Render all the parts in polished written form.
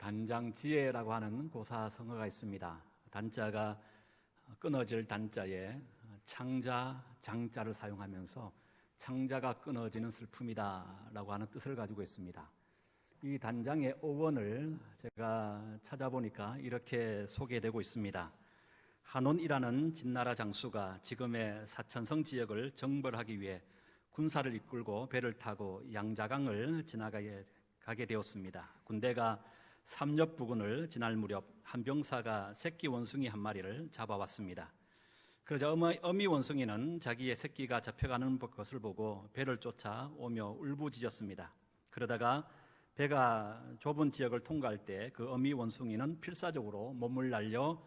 단장지혜라고 하는 고사성어가 있습니다. 단자가 끊어질 단자에 창자, 장자를 사용하면서 창자가 끊어지는 슬픔이다 라고 하는 뜻을 가지고 있습니다. 이 단장의 어원을 제가 찾아보니까 이렇게 소개되고 있습니다. 한온이라는 진나라 장수가 지금의 사천성 지역을 정벌하기 위해 군사를 이끌고 배를 타고 양자강을 지나가게 되었습니다. 군대가 삼엽 부근을 지날 무렵 한 병사가 새끼 원숭이 한 마리를 잡아왔습니다. 그러자 어미 원숭이는 자기의 새끼가 잡혀가는 것을 보고 배를 쫓아 오며 울부짖었습니다. 그러다가 배가 좁은 지역을 통과할 때 그 어미 원숭이는 필사적으로 몸을 날려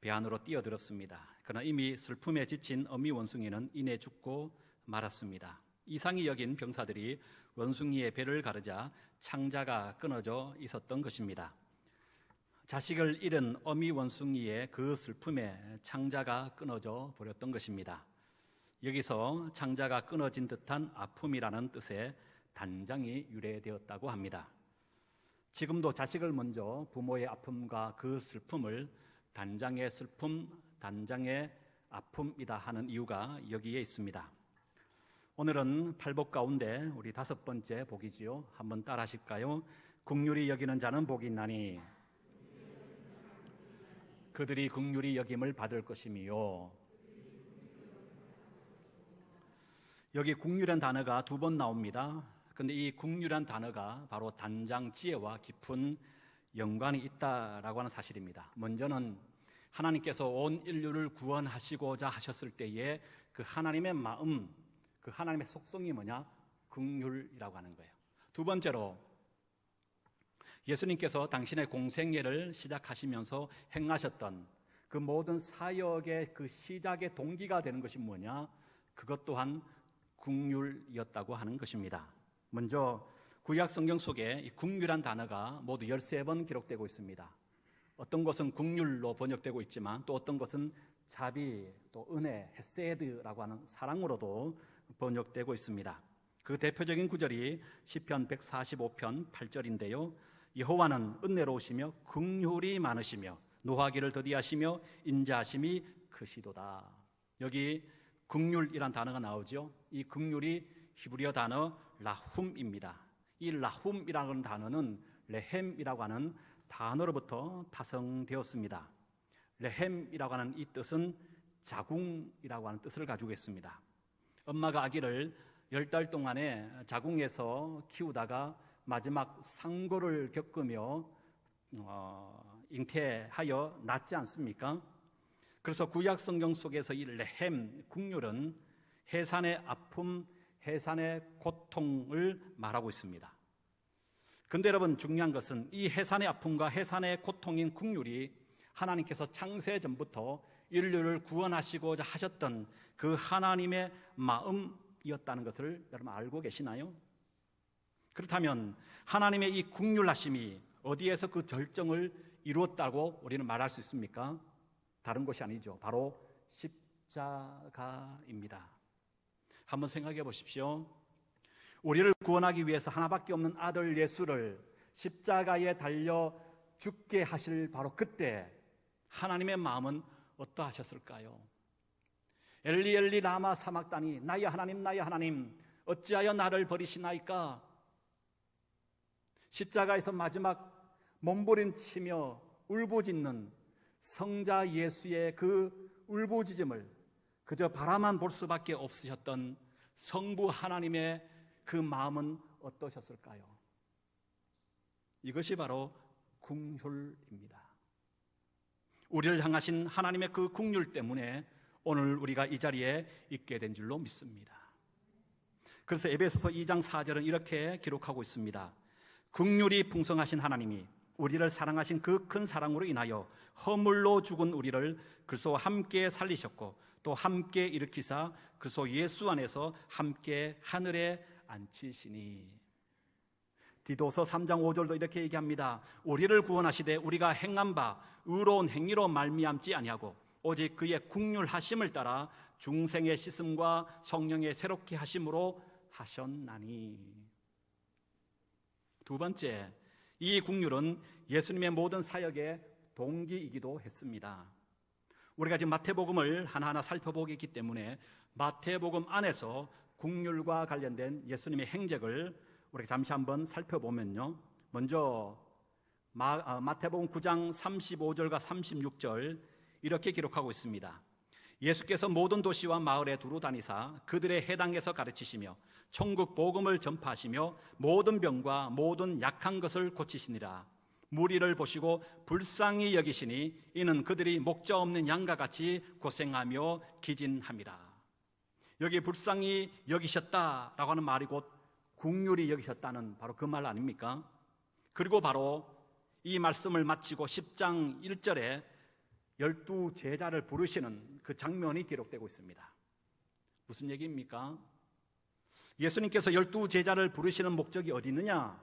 배 안으로 뛰어들었습니다. 그러나 이미 슬픔에 지친 어미 원숭이는 이내 죽고 말았습니다. 이상히 여긴 병사들이 원숭이의 배를 가르자 창자가 끊어져 있었던 것입니다. 자식을 잃은 어미 원숭이의 그 슬픔에 창자가 끊어져 버렸던 것입니다. 여기서 창자가 끊어진 듯한 아픔이라는 뜻의 단장이 유래되었다고 합니다. 지금도 자식을 먼저 부모의 아픔과 그 슬픔을 단장의 슬픔, 단장의 아픔이다 하는 이유가 여기에 있습니다. 오늘은 팔복 가운데 우리 5번째 복이지요. 한번 따라 하실까요? 긍휼히 여기는 자는 복이 있나니 그들이 긍휼히 여김을 받을 것이미요. 여기 긍휼한 단어가 2번 나옵니다. 그런데 이 긍휼한 단어가 바로 단장 지혜와 깊은 연관이 있다라고 하는 사실입니다. 먼저는 하나님께서 온 인류를 구원하시고자 하셨을 때에 그 하나님의 마음, 그 하나님의 속성이 뭐냐? 긍휼이라고 하는 거예요. 2번째로 예수님께서 당신의 공생애를 시작하시면서 행하셨던 그 모든 사역의 그 시작의 동기가 되는 것이 뭐냐? 그것 또한 긍휼이었다고 하는 것입니다. 먼저 구약 성경 속에 이 긍휼한 단어가 모두 13번 기록되고 있습니다. 어떤 것은 긍휼로 번역되고 있지만 또 어떤 것은 자비, 또 은혜, 헤세드라고 하는 사랑으로도 번역되고 있습니다. 그 대표적인 구절이 시편 145편 8절인데요. 여호와는 은혜로우시며 긍휼이 많으시며 노하기를 더디하시며 인자하심이 크시도다. 여기 긍휼이란 단어가 나오죠. 이 긍휼이 히브리어 단어 라훔입니다. 이 라훔이라는 단어는 레헴이라고 하는 단어로부터 파생되었습니다. 레헴이라고 하는 이 뜻은 자궁이라고 하는 뜻을 가지고 있습니다. 엄마가 아기를 10달 동안에 자궁에서 키우다가 마지막 상고를 겪으며 잉태하여 낳지 않습니까? 그래서 구약 성경 속에서 이 레헴, 긍휼은 해산의 아픔, 해산의 고통을 말하고 있습니다. 그런데 여러분, 중요한 것은 이 해산의 아픔과 해산의 고통인 긍휼이 하나님께서 창세 전부터 인류를 구원하시고자 하셨던 그 하나님의 마음이었다는 것을 여러분 알고 계시나요? 그렇다면 하나님의 이 긍휼하심이 어디에서 그 절정을 이루었다고 우리는 말할 수 있습니까? 다른 것이 아니죠. 바로 십자가입니다. 한번 생각해 보십시오. 우리를 구원하기 위해서 하나밖에 없는 아들 예수를 십자가에 달려 죽게 하실 바로 그때 하나님의 마음은 어떠하셨을까요? 엘리 엘리 라마 사막다니 나의 하나님 어찌하여 나를 버리시나이까? 십자가에서 마지막 몸부림치며 울부짖는 성자 예수의 그 울부짖음을 그저 바라만 볼 수밖에 없으셨던 성부 하나님의 그 마음은 어떠셨을까요? 이것이 바로 긍휼입니다. 우리를 향하신 하나님의 그 긍휼 때문에 오늘 우리가 이 자리에 있게 된 줄로 믿습니다. 그래서 에베소서 2장 4절은 이렇게 기록하고 있습니다. 긍휼이 풍성하신 하나님이 우리를 사랑하신 그 큰 사랑으로 인하여 허물로 죽은 우리를 그리스도와 함께 살리셨고 또 함께 일으키사 그리스도 예수 안에서 함께 하늘에 앉히시니. 디도서 3장 5절도 이렇게 얘기합니다. 우리를 구원하시되 우리가 행한 바 의로운 행위로 말미암지 아니하고 오직 그의 긍휼하심을 따라 중생의 씻음과 성령의 새롭게 하심으로 하셨나니. 두 번째, 이 긍휼은 예수님의 모든 사역의 동기이기도 했습니다. 우리가 지금 마태복음을 하나하나 살펴보기 때문에 마태복음 안에서 국률과 관련된 예수님의 행적을 우리가 잠시 한번 살펴보면요, 먼저 마태복음 9장 35절과 36절 이렇게 기록하고 있습니다. 예수께서 모든 도시와 마을에 두루 다니사 그들의 해당에서 가르치시며 천국 복음을 전파하시며 모든 병과 모든 약한 것을 고치시니라. 무리를 보시고 불쌍히 여기시니 이는 그들이 목자 없는 양과 같이 고생하며 기진함이라. 여기 불쌍히 여기셨다라고 하는 말이 곧 긍휼히 여기셨다는 바로 그 말 아닙니까? 그리고 바로 이 말씀을 마치고 10장 1절에 12 제자를 부르시는 그 장면이 기록되고 있습니다. 무슨 얘기입니까? 예수님께서 12 제자를 부르시는 목적이 어디 있느냐?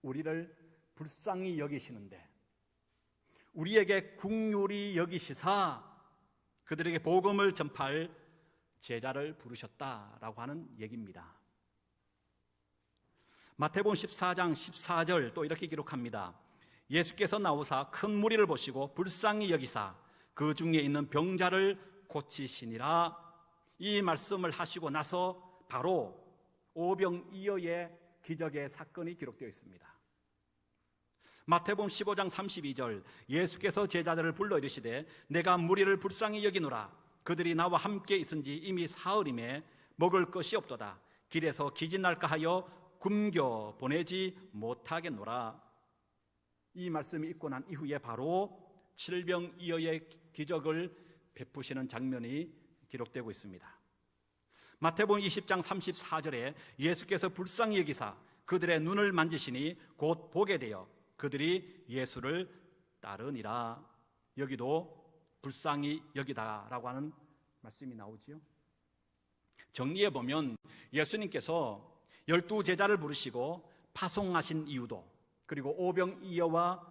우리를 불쌍히 여기시는데, 우리에게 긍휼히 여기시사 그들에게 복음을 전파할 제자를 부르셨다라고 하는 얘기입니다. 마태복음 14장 14절 또 이렇게 기록합니다. 예수께서 나오사 큰 무리를 보시고 불쌍히 여기사 그 중에 있는 병자를 고치시니라. 이 말씀을 하시고 나서 바로 오병이어의 기적의 사건이 기록되어 있습니다. 마태복음 15장 32절 예수께서 제자들을 불러 이르시되 내가 무리를 불쌍히 여기노라. 그들이 나와 함께 있은지 이미 사흘임에 먹을 것이 없도다. 길에서 기진날까 하여 굶겨 보내지 못하겠노라. 이 말씀이 있고 난 이후에 바로 칠병이어의 기적을 베푸시는 장면이 기록되고 있습니다. 마태복음 20장 34절에 예수께서 불쌍히 여기사 그들의 눈을 만지시니 곧 보게 되어 그들이 예수를 따르니라. 여기도 불쌍히 여기다라고 하는 말씀이 나오지요. 정리해 보면 예수님께서 12 제자를 부르시고 파송하신 이유도, 그리고 오병이어와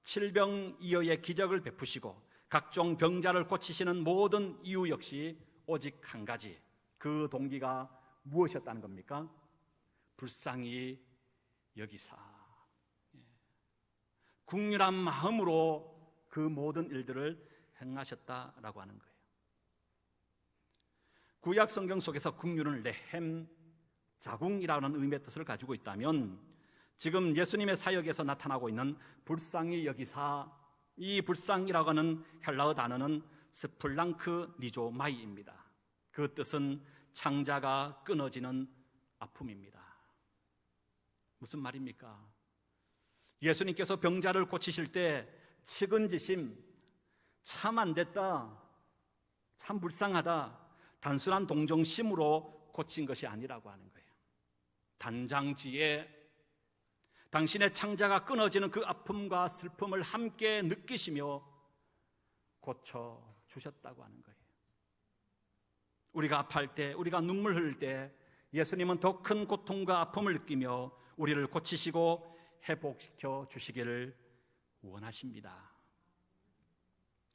칠병이어의 기적을 베푸시고 각종 병자를 고치시는 모든 이유 역시 오직 한 가지, 그 동기가 무엇이었다는 겁니까? 불쌍히 여기사, 긍휼한 마음으로 그 모든 일들을 행하셨다라고 하는 거예요. 구약 성경 속에서 긍휼은 레헴, 자궁이라는 의미의 뜻을 가지고 있다면 지금 예수님의 사역에서 나타나고 있는 불쌍히 여기사, 이 불쌍이라고 하는 헬라어 단어는 스플랑크 니조마이입니다. 그 뜻은 창자가 끊어지는 아픔입니다. 무슨 말입니까? 예수님께서 병자를 고치실 때 측은지심, 참 안 됐다, 참 불쌍하다, 단순한 동정심으로 고친 것이 아니라고 하는 거예요. 단장지에 당신의 창자가 끊어지는 그 아픔과 슬픔을 함께 느끼시며 고쳐주셨다고 하는 거예요. 우리가 아파할 때, 우리가 눈물 흘릴 때 예수님은 더 큰 고통과 아픔을 느끼며 우리를 고치시고 회복시켜 주시기를 원하십니다.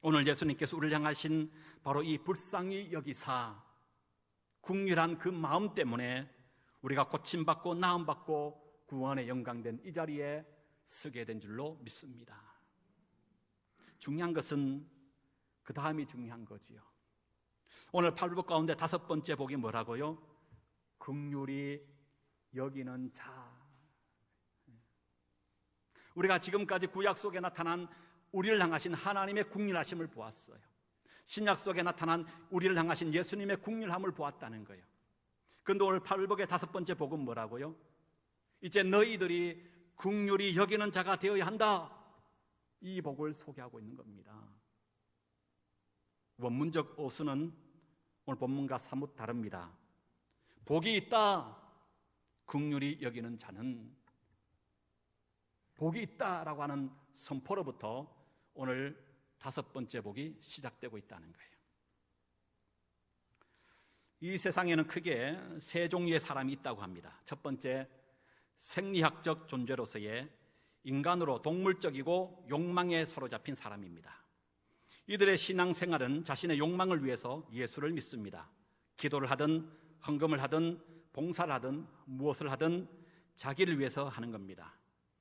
오늘 예수님께서 우리를 향하신 바로 이 불쌍히 여기사, 긍휼한 그 마음 때문에 우리가 고침받고 나음받고 구원의 영광된 이 자리에 서게 된 줄로 믿습니다. 중요한 것은 그 다음이 중요한 거지요. 오늘 8복 가운데 5번째 복이 뭐라고요? 긍휼히 여기는 자. 우리가 지금까지 구약 속에 나타난 우리를 향하신 하나님의 긍휼하심을 보았어요. 신약 속에 나타난 우리를 향하신 예수님의 긍휼함을 보았다는 거예요. 그런데 오늘 8복의 5번째 복은 뭐라고요? 이제 너희들이 긍휼히 여기는 자가 되어야 한다. 이 복을 소개하고 있는 겁니다. 원문적 어수는 오늘 본문과 사뭇 다릅니다. 복이 있다, 긍휼히 여기는 자는. 복이 있다라고 하는 선포로부터 오늘 5번째 복이 시작되고 있다는 거예요. 이 세상에는 크게 3 종류의 사람이 있다고 합니다. 첫 번째, 생리학적 존재로서의 인간으로 동물적이고 욕망에 사로잡힌 사람입니다. 이들의 신앙생활은 자신의 욕망을 위해서 예수를 믿습니다. 기도를 하든 헌금을 하든 봉사를 하든 무엇을 하든 자기를 위해서 하는 겁니다.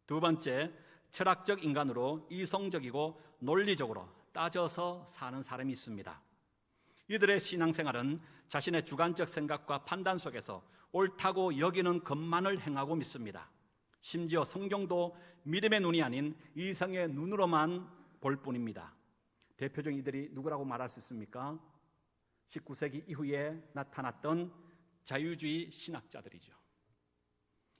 두 번째, 철학적 인간으로 이성적이고 논리적으로 따져서 사는 사람이 있습니다. 이들의 신앙생활은 자신의 주관적 생각과 판단 속에서 옳다고 여기는 것만을 행하고 믿습니다. 심지어 성경도 믿음의 눈이 아닌 이성의 눈으로만 볼 뿐입니다. 대표적인 이들이 누구라고 말할 수 있습니까? 19세기 이후에 나타났던 자유주의 신학자들이죠.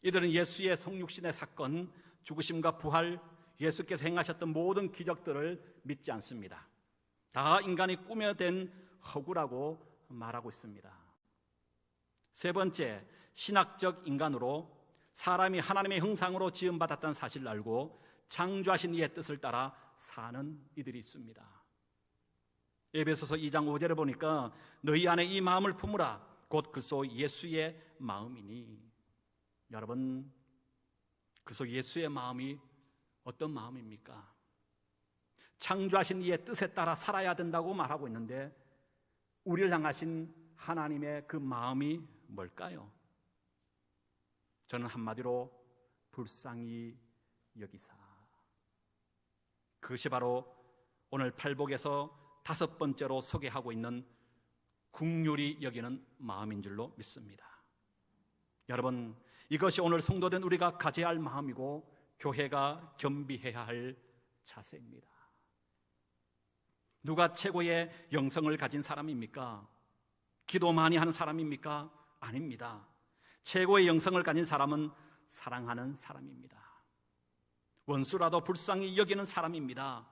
이들은 예수의 성육신의 사건, 죽으심과 부활, 예수께서 행하셨던 모든 기적들을 믿지 않습니다. 다 인간이 꾸며낸 허구라고 말하고 있습니다. 세 번째, 신학적 인간으로 사람이 하나님의 형상으로 지음받았다는 사실을 알고 창조하신 이의 뜻을 따라 사는 이들이 있습니다. 에베소서 2장 5절에 보니까 너희 안에 이 마음을 품으라 곧 그리스도 예수의 마음이니. 여러분, 그리스도 예수의 마음이 어떤 마음입니까? 창조하신 이의 뜻에 따라 살아야 된다고 말하고 있는데 우리를 향하신 하나님의 그 마음이 뭘까요? 저는 한마디로 불쌍히 여기사. 그것이 바로 오늘 팔복에서 5번째로 소개하고 있는 긍휼히 여기는 마음인 줄로 믿습니다. 여러분, 이것이 오늘 성도된 우리가 가져야 할 마음이고 교회가 겸비해야 할 자세입니다. 누가 최고의 영성을 가진 사람입니까? 기도 많이 하는 사람입니까? 아닙니다. 최고의 영성을 가진 사람은 사랑하는 사람입니다. 원수라도 불쌍히 여기는 사람입니다.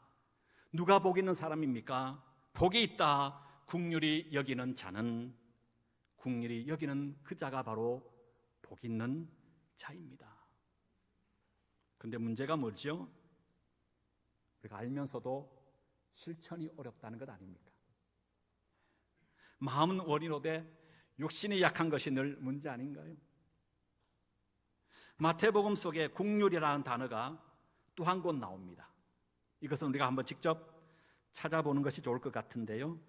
누가 복 있는 사람입니까? 복이 있다 긍휼히 여기는 자는, 긍휼히 여기는 그 자가 바로 복 있는 자입니다. 근데 문제가 뭐죠? 우리가 알면서도 실천이 어렵다는 것 아닙니까? 마음은 원이로되 육신이 약한 것이 늘 문제 아닌가요? 마태복음 속에 긍휼이라는 단어가 또 한 곳 나옵니다. 이것은 우리가 한번 직접 찾아보는 것이 좋을 것 같은데요.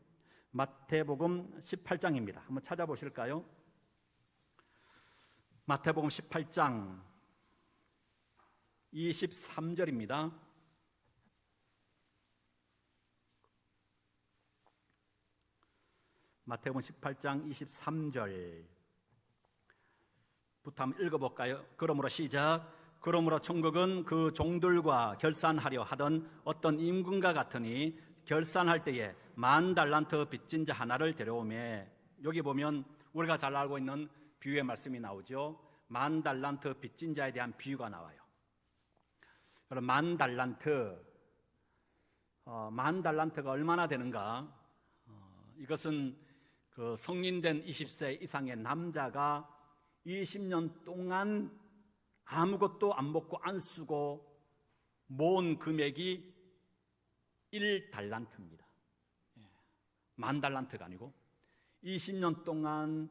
마태복음 18장입니다. 한번 찾아보실까요? 마태복음 18장 23절입니다. 마태복음 18장 23절부터 한번 읽어볼까요? 그러므로 시작. 그러므로 천국은 그 종들과 결산하려 하던 어떤 임금과 같으니 결산할 때에 10,000달란트 빚진 자 하나를 데려오매. 여기 보면 우리가 잘 알고 있는 비유의 말씀이 나오죠. 10,000달란트 빚진 자에 대한 비유가 나와요. 그럼 10,000달란트, 10,000달란트가 얼마나 되는가? 이것은 그 성인된 20세 이상의 남자가 20년 동안 아무것도 안 먹고 안 쓰고 모은 금액이 1달란트입니다. 10,000달란트가 아니고 20년 동안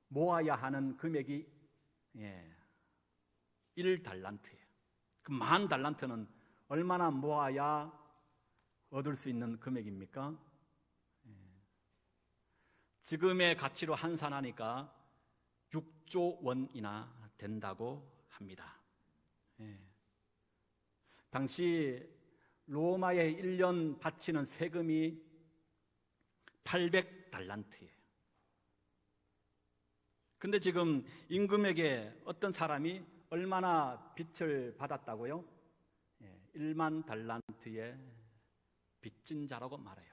모아야 하는 금액이 1달란트예요. 그 10,000달란트는 얼마나 모아야 얻을 수 있는 금액입니까? 지금의 가치로 환산하니까 6조 원이나 된다고 합니다. 당시 로마에 1년 바치는 세금이 800달란트예요. 근데 지금 임금에게 어떤 사람이 얼마나 빚을 받았다고요? 1만 달란트의 빚진 자라고 말해요.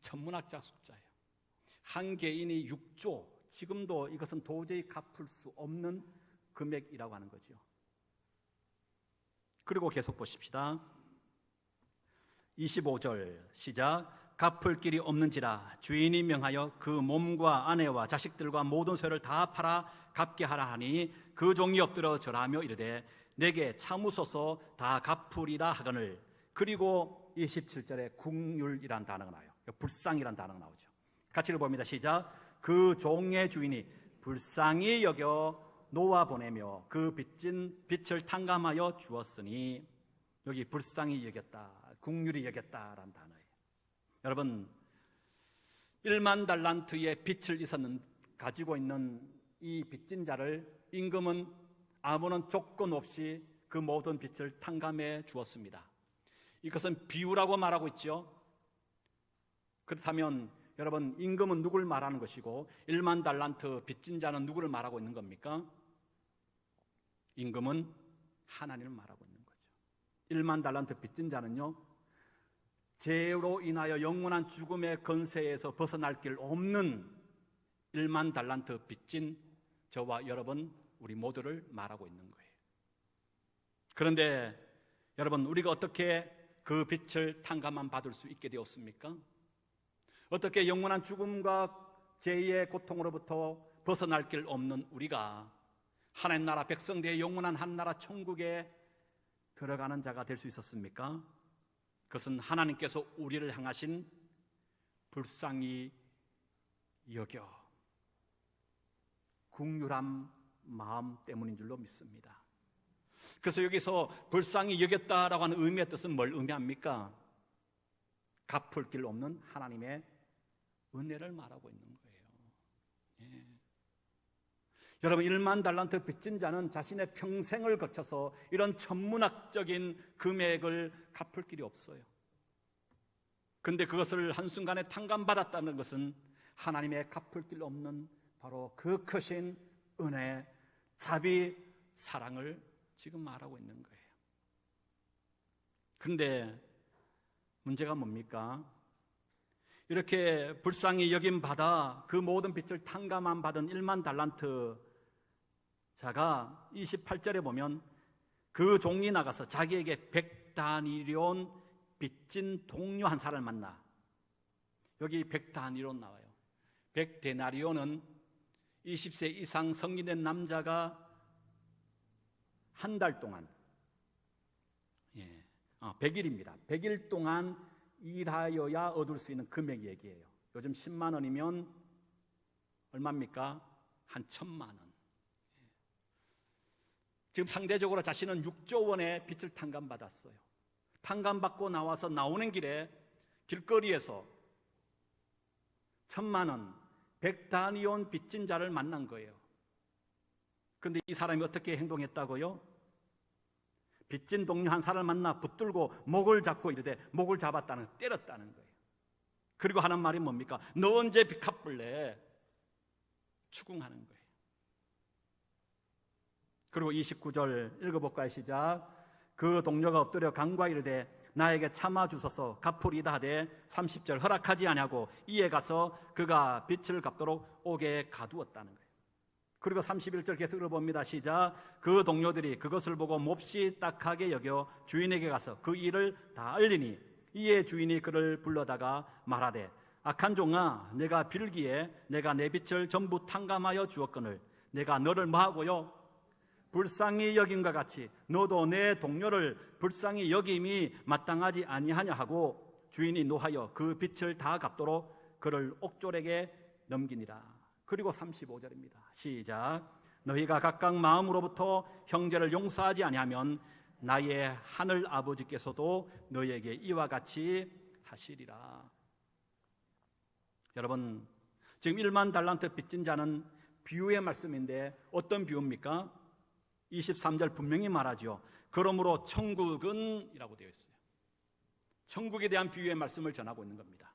천문학자 숫자예요. 한 개인이 6조, 지금도 이것은 도저히 갚을 수 없는 금액이라고 하는 거죠. 그리고 계속 보십시다. 25절 시작. 갚을 길이 없는지라 주인이 명하여 그 몸과 아내와 자식들과 모든 소유를 다 팔아 갚게 하라 하니 그 종이 엎드려 절하며 이르되 내게 참으소서 다 갚으리라 하거늘. 그리고 27절에 긍휼이란 단어가 나와요. 불쌍이란 단어가 나오죠. 같이 읽어봅니다. 시작. 그 종의 주인이 불쌍히 여겨 놓아 보내며 그 빚진 빚을 탕감하여 주었으니, 여기 불쌍히 여겼다, 긍휼히 여겼다라는 단어예요. 여러분, 1만 달란트의 빚을 가지고 있는 이 빚진 자를 임금은 아무런 조건 없이 그 모든 빛을 탕감해 주었습니다. 이것은 비유라고 말하고 있죠. 그렇다면 여러분, 임금은 누굴 말하는 것이고 1만 달란트 빚진 자는 누구를 말하고 있는 겁니까? 임금은 하나님을 말하고 있는 거죠. 1만 달란트 빚진 자는요, 죄로 인하여 영원한 죽음의 건세에서 벗어날 길 없는 1만 달란트 빚진 저와 여러분, 우리 모두를 말하고 있는 거예요. 그런데 여러분, 우리가 어떻게 그 빚을 탕감만 받을 수 있게 되었습니까? 어떻게 영원한 죽음과 죄의 고통으로부터 벗어날 길 없는 우리가 하나님 나라 백성들의 영원한 한나라 천국에 들어가는 자가 될 수 있었습니까? 그것은 하나님께서 우리를 향하신 불쌍히 여겨 긍휼한 마음 때문인 줄로 믿습니다. 그래서 여기서 불쌍히 여겼다라고 하는 의미의 뜻은 뭘 의미합니까? 갚을 길 없는 하나님의 은혜를 말하고 있는 거예요. 예. 여러분, 1만 달란트 빚진 자는 자신의 평생을 거쳐서 이런 천문학적인 금액을 갚을 길이 없어요. 그런데 그것을 한순간에 탕감받았다는 것은 하나님의 갚을 길 없는 바로 그 크신 은혜, 자비, 사랑을 지금 말하고 있는 거예요. 그런데 문제가 뭡니까? 이렇게 불쌍히 여김 받아 그 모든 빚을 탕감한 받은 1만 달란트 자가 28절에 보면 그 종이 나가서 자기에게 100다니론 빚진 동료 한 사람을 만나. 여기 100다니론 나와요. 100데나리온은 20세 이상 성인된 남자가 한 달 동안 100일입니다. 100일 동안 일하여야 얻을 수 있는 금액 얘기예요. 요즘 10만 원이면 얼마입니까? 한 1,000만 원. 지금 상대적으로 자신은 6조 원의 빚을 탕감받았어요. 탕감받고 나와서 나오는 길에 길거리에서 1,000만 원, 100다니온 빚진 자를 만난 거예요. 그런데 이 사람이 어떻게 행동했다고요? 빚진 동료 한 사람을 만나 붙들고 목을 잡고 이르되 목을 잡았다는, 때렸다는 거예요. 그리고 하는 말이 뭡니까? 너 언제 빚 갚을래? 추궁하는 거예요. 그리고 29절 읽어볼까요? 시작. 그 동료가 엎드려 간구하여 이르되 나에게 참아주소서 갚으리다 하되 30절 허락하지 아니하고 이에 가서 그가 빚을 갚도록 옥에 가두었다는 거예요. 그리고 31절 계속 읽어봅니다. 시작. 그 동료들이 그것을 보고 몹시 딱하게 여겨 주인에게 가서 그 일을 다 알리니 이에 주인이 그를 불러다가 말하되 악한 종아, 내가 빌기에 내가 내 빚을 전부 탕감하여 주었거늘 내가 너를 뭐하고요? 불쌍히 여김과 같이 너도 내 동료를 불쌍히 여김이 마땅하지 아니하냐 하고 주인이 노하여 그 빚을 다 갚도록 그를 옥졸에게 넘기니라. 그리고 35절입니다. 시작. 너희가 각각 마음으로부터 형제를 용서하지 아니하면 나의 하늘 아버지께서도 너희에게 이와 같이 하시리라. 여러분, 지금 1만 달란트 빚진 자는 비유의 말씀인데 어떤 비유입니까? 23절 분명히 말하죠. 그러므로 천국은 이라고 되어 있어요. 천국에 대한 비유의 말씀을 전하고 있는 겁니다.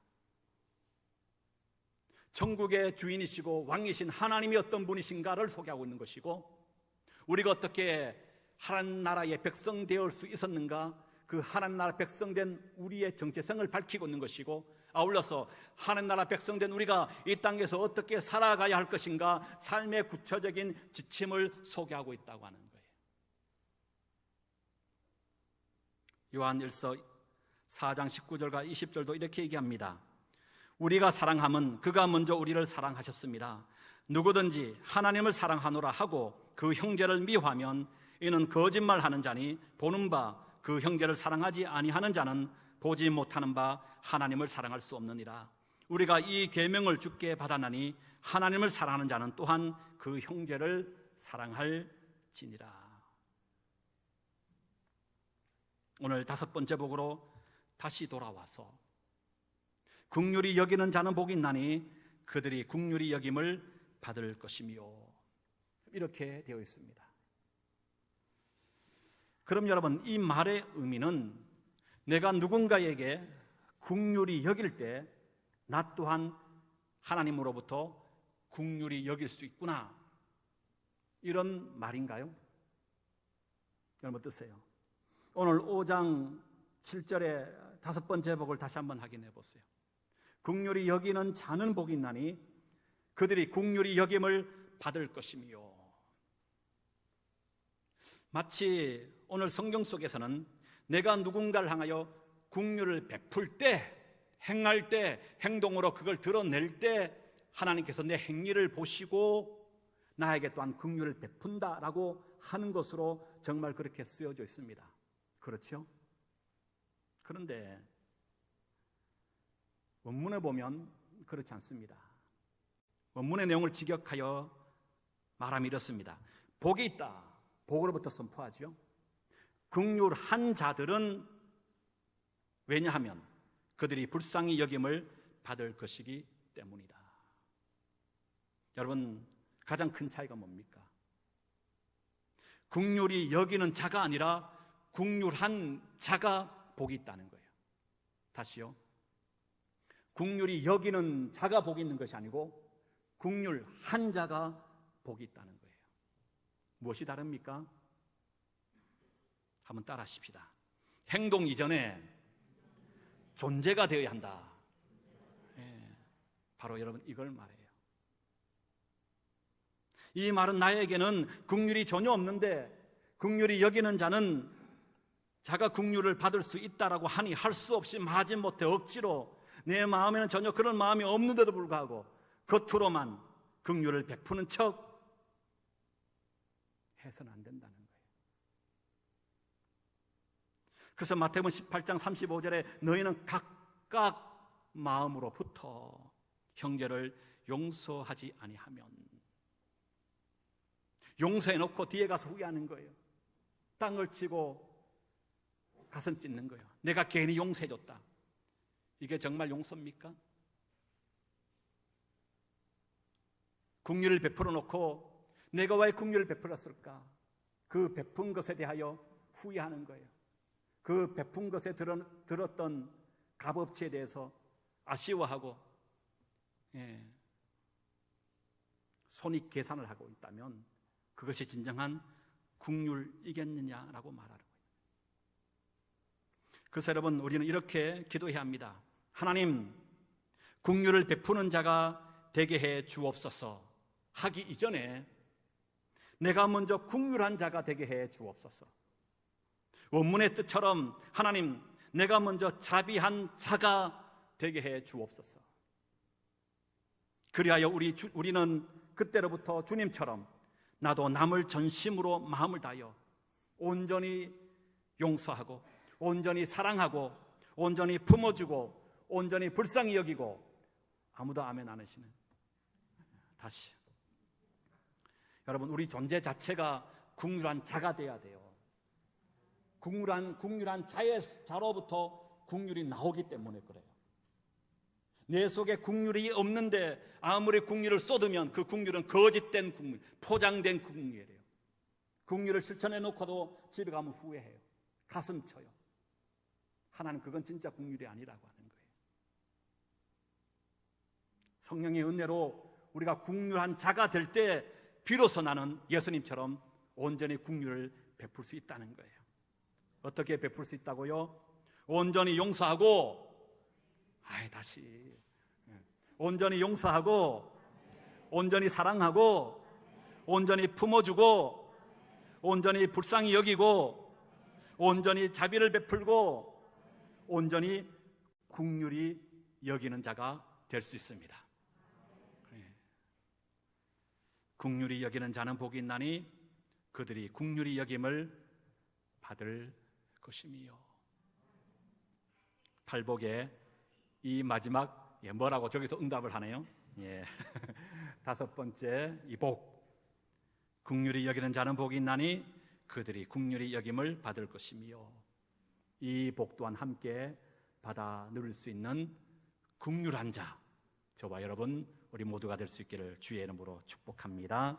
천국의 주인이시고 왕이신 하나님이 어떤 분이신가를 소개하고 있는 것이고, 우리가 어떻게 하나님 나라의 백성 되어 수 있었는가, 그 하나님 나라 백성된 우리의 정체성을 밝히고 있는 것이고, 아울러서 하나님 나라 백성된 우리가 이 땅에서 어떻게 살아가야 할 것인가, 삶의 구체적인 지침을 소개하고 있다고 하는 거예요. 요한1서 4장 19절과 20절도 이렇게 얘기합니다. 우리가 사랑함은 그가 먼저 우리를 사랑하셨습니다. 누구든지 하나님을 사랑하노라 하고 그 형제를 미워하면 이는 거짓말하는 자니 보는 바 그 형제를 사랑하지 아니하는 자는 보지 못하는 바 하나님을 사랑할 수 없느니라. 우리가 이 계명을 주께 받았나니 하나님을 사랑하는 자는 또한 그 형제를 사랑할지니라. 오늘 5번째 복으로 다시 돌아와서 긍휼히 여기는 자는 복이 있나니 그들이 긍휼히 여김을 받을 것이며, 이렇게 되어 있습니다. 그럼 여러분, 이 말의 의미는 내가 누군가에게 긍휼히 여길 때 나 또한 하나님으로부터 긍휼히 여길 수 있구나, 이런 말인가요? 여러분 어떠세요? 오늘 5장 7절의 5번째 복을 다시 한번 확인해 보세요. 긍휼히 여기는 자는 복이 있나니 그들이 긍휼히 여김을 받을 것이며. 마치 오늘 성경 속에서는 내가 누군가를 향하여 긍휼을 베풀 때, 행할 때, 행동으로 그걸 드러낼 때 하나님께서 내 행위를 보시고 나에게 또한 긍휼을 베푼다라고 하는 것으로 정말 그렇게 쓰여져 있습니다. 그렇죠? 그런데 원문에 보면 그렇지 않습니다. 원문의 내용을 직역하여 말하면 이렇습니다. 복이 있다. 복으로부터 선포하죠. 긍휼한 자들은, 왜냐하면 그들이 불쌍히 여김을 받을 것이기 때문이다. 여러분, 가장 큰 차이가 뭡니까? 긍휼히 여기는 자가 아니라 긍휼한 자가 복이 있다는 거예요. 다시요. 긍휼히 여기는 자가 복이 있는 것이 아니고 긍휼한 자가 복이 있다는 거예요. 무엇이 다릅니까? 한번 따라 하십시다. 행동 이전에 존재가 되어야 한다. 바로 여러분 이걸 말해요. 이 말은 나에게는 긍휼이 전혀 없는데 긍휼히 여기는 자는 자가 긍휼을 받을 수 있다라고 하니 할 수 없이 마지못해 억지로, 내 마음에는 전혀 그런 마음이 없는데도 불구하고 겉으로만 긍휼을 베푸는 척 해서는 안 된다는 거예요. 그래서 마태복음 18장 35절에 너희는 각각 마음으로부터 형제를 용서하지 아니하면, 용서해놓고 뒤에 가서 후회하는 거예요. 땅을 치고 가슴 찢는 거예요. 내가 괜히 용서해줬다. 이게 정말 용서입니까? 긍휼을 베풀어 놓고 내가 왜 긍휼을 베풀었을까? 그 베푼 것에 대하여 후회하는 거예요. 그 베푼 것에 들었던 값어치에 대해서 아쉬워하고 손익 계산을 하고 있다면 그것이 진정한 긍휼이겠느냐라고 말하는 거예요. 그래서 여러분, 우리는 이렇게 기도해야 합니다. 하나님, 긍휼을 베푸는 자가 되게 해 주옵소서 하기 이전에 내가 먼저 긍휼한 자가 되게 해 주옵소서. 원문의 뜻처럼 하나님, 내가 먼저 자비한 자가 되게 해 주옵소서. 그리하여 우리는 그때로부터 주님처럼 나도 남을 전심으로 마음을 다하여 온전히 용서하고 온전히 사랑하고 온전히 품어주고 온전히 불쌍히 여기고. 아무도 아멘 안 하시네. 다시. 여러분, 우리 존재 자체가 긍휼한 자가 돼야 돼요. 긍휼한 자로부터 긍휼이 나오기 때문에 그래요. 내 속에 긍휼이 없는데 아무리 긍휼을 쏟으면 그 긍휼은 거짓된 긍휼, 포장된 긍휼이에요. 긍휼을 실천해 놓고도 집에 가면 후회해요. 가슴 쳐요. 하나님, 그건 진짜 긍휼이 아니라고 하는 거예요. 성령의 은혜로 우리가 긍휼한 자가 될 때 비로소 나는 예수님처럼 온전히 긍휼을 베풀 수 있다는 거예요. 어떻게 베풀 수 있다고요? 온전히 용서하고, 다시 온전히 용서하고, 온전히 사랑하고, 온전히 품어주고, 온전히 불쌍히 여기고, 온전히 자비를 베풀고, 온전히 긍휼히 여기는 자가 될 수 있습니다. 긍휼히 여기는 자는 복이 있나니 그들이 긍휼히 여김을 받을 것이며. 팔복의 이 마지막, 뭐라고 저기서 응답을 하네요. 다섯 번째 이 복, 긍휼히 여기는 자는 복이 있나니 그들이 긍휼히 여김을 받을 것이며. 이 복 또한 함께 받아 누릴 수 있는 긍휼한 자, 저와 여러분 우리 모두가 될 수 있기를 주의 이름으로 축복합니다.